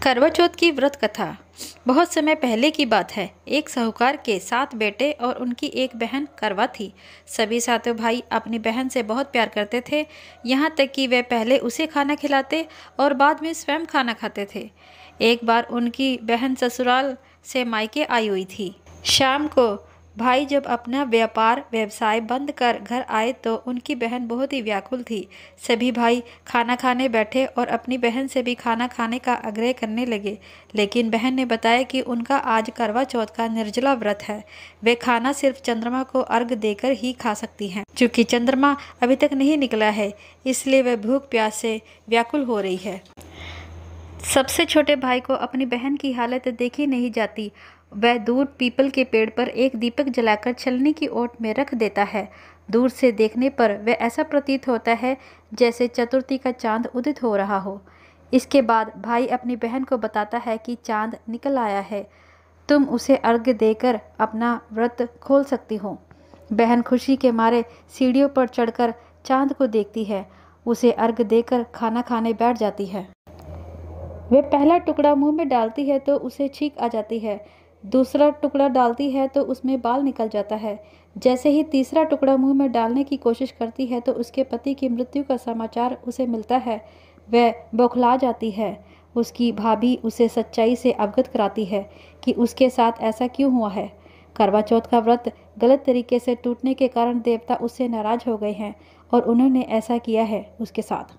करवा चौथ की व्रत कथा। बहुत समय पहले की बात है। एक साहूकार के 7 बेटे और उनकी एक बहन करवा थी। सभी सातों भाई अपनी बहन से बहुत प्यार करते थे, यहाँ तक कि वे पहले उसे खाना खिलाते और बाद में स्वयं खाना खाते थे। एक बार उनकी बहन ससुराल से मायके आई हुई थी। शाम को भाई जब अपना व्यवसाय बंद कर घर आए तो उनकी बहन बहुत ही व्याकुल थी। सभी भाई खाना खाने बैठे और अपनी बहन से भी खाना खाने का आग्रह करने लगे, लेकिन बहन ने बताया कि उनका आज करवा चौथ का निर्जला व्रत है। वे खाना सिर्फ चंद्रमा को अर्घ देकर ही खा सकती हैं। चूँकि चंद्रमा अभी तक नहीं निकला है, इसलिए वह भूख प्यास से व्याकुल हो रही है। सबसे छोटे भाई को अपनी बहन की हालत देखी नहीं जाती। वह दूर पीपल के पेड़ पर एक दीपक जलाकर छलनी की ओट में रख देता है। दूर से देखने पर वह ऐसा प्रतीत होता है जैसे चतुर्थी का चांद उदित हो रहा हो। इसके बाद भाई अपनी बहन को बताता है कि चांद निकल आया है, तुम उसे अर्घ्य देकर अपना व्रत खोल सकती हो। बहन खुशी के मारे सीढ़ियों पर चढ़कर चांद को देखती है, उसे अर्घ्य देकर खाना खाने बैठ जाती है। वह पहला टुकड़ा मुंह में डालती है तो उसे छींक आ जाती है, दूसरा टुकड़ा डालती है तो उसमें बाल निकल जाता है। जैसे ही तीसरा टुकड़ा मुंह में डालने की कोशिश करती है तो उसके पति की मृत्यु का समाचार उसे मिलता है। वह बौखला जाती है। उसकी भाभी उसे सच्चाई से अवगत कराती है कि उसके साथ ऐसा क्यों हुआ है। करवा चौथ का व्रत गलत तरीके से टूटने के कारण देवता उससे नाराज हो गए हैं और उन्होंने ऐसा किया है उसके साथ।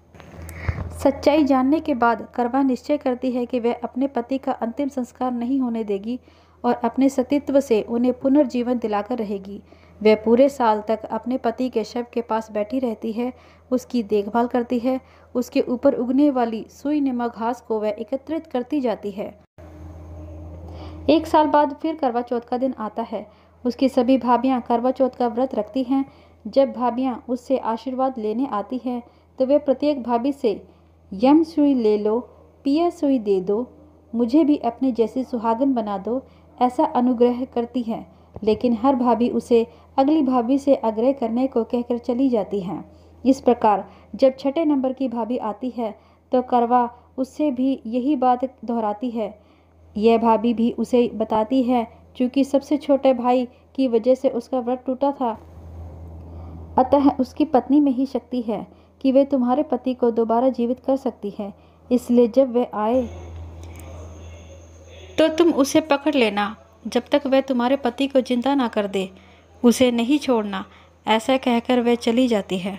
सच्चाई जानने के बाद करवा निश्चय करती है कि वह अपने पति का अंतिम संस्कार नहीं होने देगी और अपने सतीत्व से उन्हें पुनर्जीवन दिलाकर रहेगी। वह पूरे साल तक अपने पति के शव के पास बैठी रहती है, उसकी देखभाल करती है, उसके ऊपर उगने वाली सुई नुमा घास को वह एकत्रित करती जाती है। 1 साल बाद फिर करवा चौथ का दिन आता है। उसकी सभी भाभियाँ करवा चौथ का व्रत रखती हैं। जब भाभियाँ उससे आशीर्वाद लेने आती हैं तो वे प्रत्येक भाभी से यम सुई ले लो, पिया सुई दे दो, मुझे भी अपने जैसी सुहागन बना दो, ऐसा अनुग्रह करती हैं। लेकिन हर भाभी उसे अगली भाभी से आग्रह करने को कहकर चली जाती हैं। इस प्रकार जब 6 नंबर की भाभी आती है तो करवा उससे भी यही बात दोहराती है। यह भाभी भी उसे बताती है क्योंकि सबसे छोटे भाई की वजह से उसका व्रत टूटा था, अतः उसकी पत्नी में ही शक्ति है कि वे तुम्हारे पति को दोबारा जीवित कर सकती है। इसलिए जब वे आए तो तुम उसे पकड़ लेना, जब तक वह तुम्हारे पति को जिंदा ना कर दे, उसे नहीं छोड़ना। ऐसा कहकर वह चली जाती है।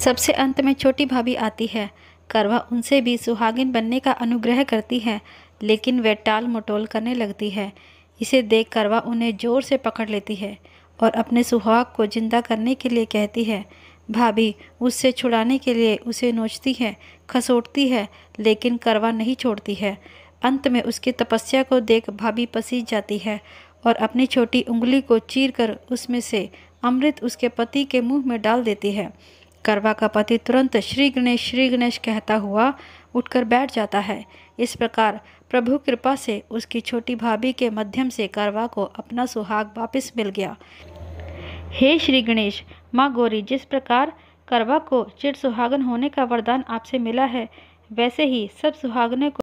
सबसे अंत में छोटी भाभी आती है। करवा उनसे भी सुहागिन बनने का अनुग्रह करती है, लेकिन वह टाल मटोल करने लगती है। इसे देख करवा उन्हें जोर से पकड़ लेती है और अपने सुहाग को जिंदा करने के लिए कहती है। भाभी उससे छुड़ाने के लिए उसे नोचती है, खसोटती है, लेकिन करवा नहीं छोड़ती है। अंत में उसकी तपस्या को देख भाभी पसीज जाती है और अपनी छोटी उंगली को चीरकर उसमें से अमृत उसके पति के मुंह में डाल देती है। करवा का पति तुरंत श्री गणेश कहता हुआ उठकर बैठ जाता है। इस प्रकार प्रभु कृपा से उसकी छोटी भाभी के माध्यम से करवा को अपना सुहाग वापस मिल गया। हे श्री गणेश, माँ गौरी, जिस प्रकार करवा को चिर सुहागन होने का वरदान आपसे मिला है, वैसे ही सब सुहागनों को